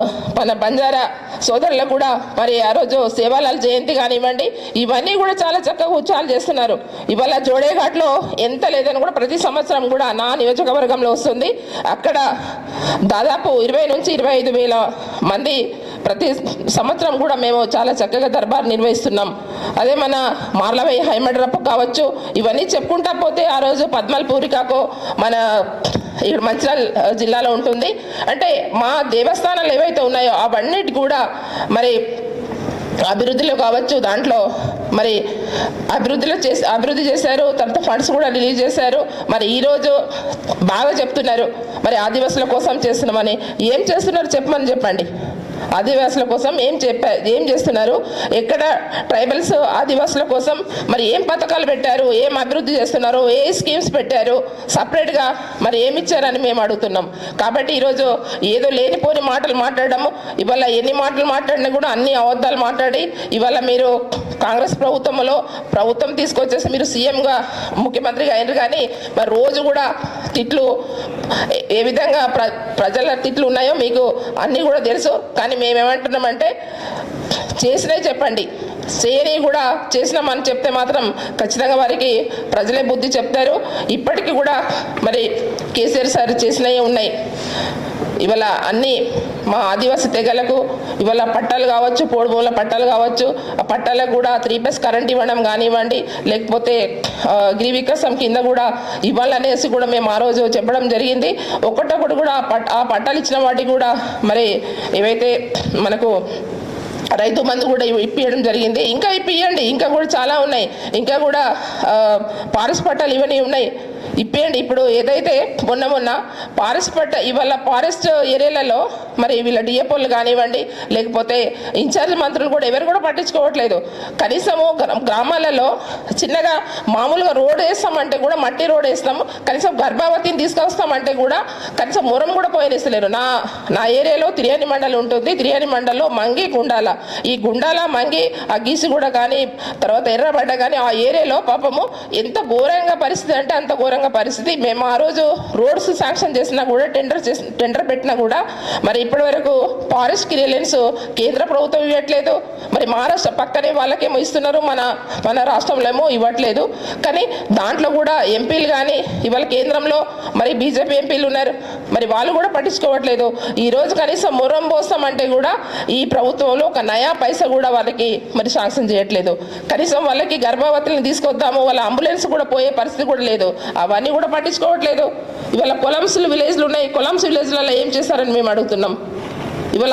మన బంజారా సోదరులకు కూడా మరి ఆ రోజు సేవాలాల్ జయంతి కానివ్వండి, ఇవన్నీ కూడా చాలా చక్కగా ఉత్సాహాలు చేస్తున్నారు. ఇవాళ జోడేఘాట్లో ఎంత లేదని కూడా ప్రతి సంవత్సరం కూడా నా నియోజకవర్గంలో వస్తుంది. అక్కడ దాదాపు 20 నుంచి 25 వేల మంది ప్రతి సంవత్సరం కూడా మేము చాలా చక్కగా దర్బార్ నిర్వహిస్తున్నాం. అదే మన మార్లవై హైమడ్రప్ కావచ్చు, ఇవన్నీ చెప్పుకుంటా పోతే ఆ రోజు పద్మల్ పూరికాకో మన ఇక్కడ మంచిర్యాల జిల్లాలో ఉంటుంది. అంటే మా దేవస్థానాలు ఏవైతే ఉన్నాయో అవన్నిటి కూడా మరి అభివృద్ధిలో కావచ్చు, దాంట్లో మరి అభివృద్ధి చేశారు. తర్వాత ఫండ్స్ కూడా రిలీజ్ చేశారు. మరి ఈరోజు బాగా చెప్తున్నారు మరి ఆదివాసుల కోసం చేస్తున్నామని. ఏం చేస్తున్నారు చెప్పమని చెప్పండి. ఆదివాసుల కోసం ఏం చేస్తున్నారు? ఎక్కడ ట్రైబల్స్ ఆదివాసుల కోసం మరి ఏం పథకాలు పెట్టారు, ఏం అభివృద్ధి చేస్తున్నారు, ఏ స్కీమ్స్ పెట్టారు, సపరేట్గా మరి ఏమి ఇచ్చారని మేము అడుగుతున్నాం. కాబట్టి ఈరోజు ఏదో లేనిపోని మాటలు మాట్లాడము, ఇవాళ ఎన్ని మాటలు మాట్లాడినా కూడా అన్ని అబద్ధాలు మాట్లాడి ఇవాళ మీరు కాంగ్రెస్ ప్రభుత్వం తీసుకొచ్చేసి మీరు సీఎంగా ముఖ్యమంత్రిగా అయినారు. కానీ మరి రోజు కూడా తిట్లు, ఏ విధంగా ప్రజల తిట్లు ఉన్నాయో మీకు అన్నీ కూడా తెలుసు. కానీ మేమేమంటున్నామంటే చేసినవి చెప్పండి, చేయని కూడా చేసినామని చెప్తే మాత్రం ఖచ్చితంగా వారికి ప్రజలే బుద్ధి చెప్తారు. ఇప్పటికీ కూడా మరి కేసీఆర్ సార్ చేసినవి ఉన్నాయి. ఇవాళ అన్నీ మా ఆదివాసీ తెగలకు ఇవాళ పట్టాలు కావచ్చు, పోడుమూల పట్టాలు కావచ్చు, ఆ పట్టాలకు కూడా 3+ కరెంట్ ఇవ్వడం కానివ్వండి, లేకపోతే గిరి వికాసం కింద కూడా ఇవ్వాలనేసి కూడా మేము ఆ రోజు చెప్పడం జరిగింది. ఒకటొకటి కూడా ఆ పట్టాలు ఇచ్చిన వాటికి కూడా మరి ఏవైతే మనకు రైతు బంధు కూడా ఇప్పించడం జరిగింది. ఇంకా ఇప్పియండి, ఇంకా కూడా చాలా ఉన్నాయి. ఇంకా కూడా ఫారెస్ట్ పట్టాలు ఇవన్నీ ఉన్నాయి, ఇప్పియండి. ఇప్పుడు ఏదైతే మొన్న ఇవాళ ఫారెస్ట్ ఏరియాలలో మరి వీళ్ళ డిఎఫ్ఓలు కానివ్వండి, లేకపోతే ఇన్ఛార్జ్ మంత్రులు కూడా ఎవరు కూడా పట్టించుకోవట్లేదు. కనీసము గ్రామాలలో చిన్నగా మామూలుగా రోడ్ వేస్తామంటే కూడా మట్టి రోడ్ వేస్తాము, కనీసం గర్భావతిని తీసుకొస్తామంటే కూడా కనీసం మొరం కూడా పోయనిస్తలేరు. నా ఏరియాలో తిరియాని మండలి ఉంటుంది. తిరియాని మండలిలో మంగి గుండాల, ఈ గుండాల మంగి ఆ గీసిగూడ కానీ తర్వాత ఎర్రబడ్డ కానీ ఆ ఏరియాలో పాపము ఎంత ఘోరంగా పరిస్థితి అంటే అంత ఘోరంగా పరిస్థితి. మేము ఆ రోజు రోడ్స్ శాంక్షన్ చేసినా కూడా టెండర్ పెట్టినా కూడా మరి ఇప్పటి వరకు ఫారెస్ట్ క్లియరెన్స్ కేంద్ర ప్రభుత్వం ఇవ్వట్లేదు. మరి మహారాష్ట్ర పక్కనే వాళ్ళకేమో ఇస్తున్నారు, మన రాష్ట్రంలో ఏమో ఇవ్వట్లేదు. కానీ దాంట్లో కూడా ఎంపీలు కానీ ఇవాళ కేంద్రంలో మరి బీజేపీ ఎంపీలు ఉన్నారు, మరి వాళ్ళు కూడా పట్టించుకోవట్లేదు. ఈరోజు కనీసం మొరం పోస్తామంటే కూడా ఈ ప్రభుత్వంలో ఒక నయా పైసా కూడా వాళ్ళకి మరి శాంక్షన్ చేయట్లేదు. కనీసం వాళ్ళకి గర్భవతులను తీసుకొద్దాము, వాళ్ళ అంబులెన్స్ కూడా పోయే పరిస్థితి కూడా లేదు, అవన్నీ కూడా పట్టించుకోవట్లేదు. ఇవాళ కొలంస్ విలేజ్లు ఉన్నాయి, కొలంస్ విలేజ్లలో ఏం చేస్తారని మేము అడుగుతున్నాం.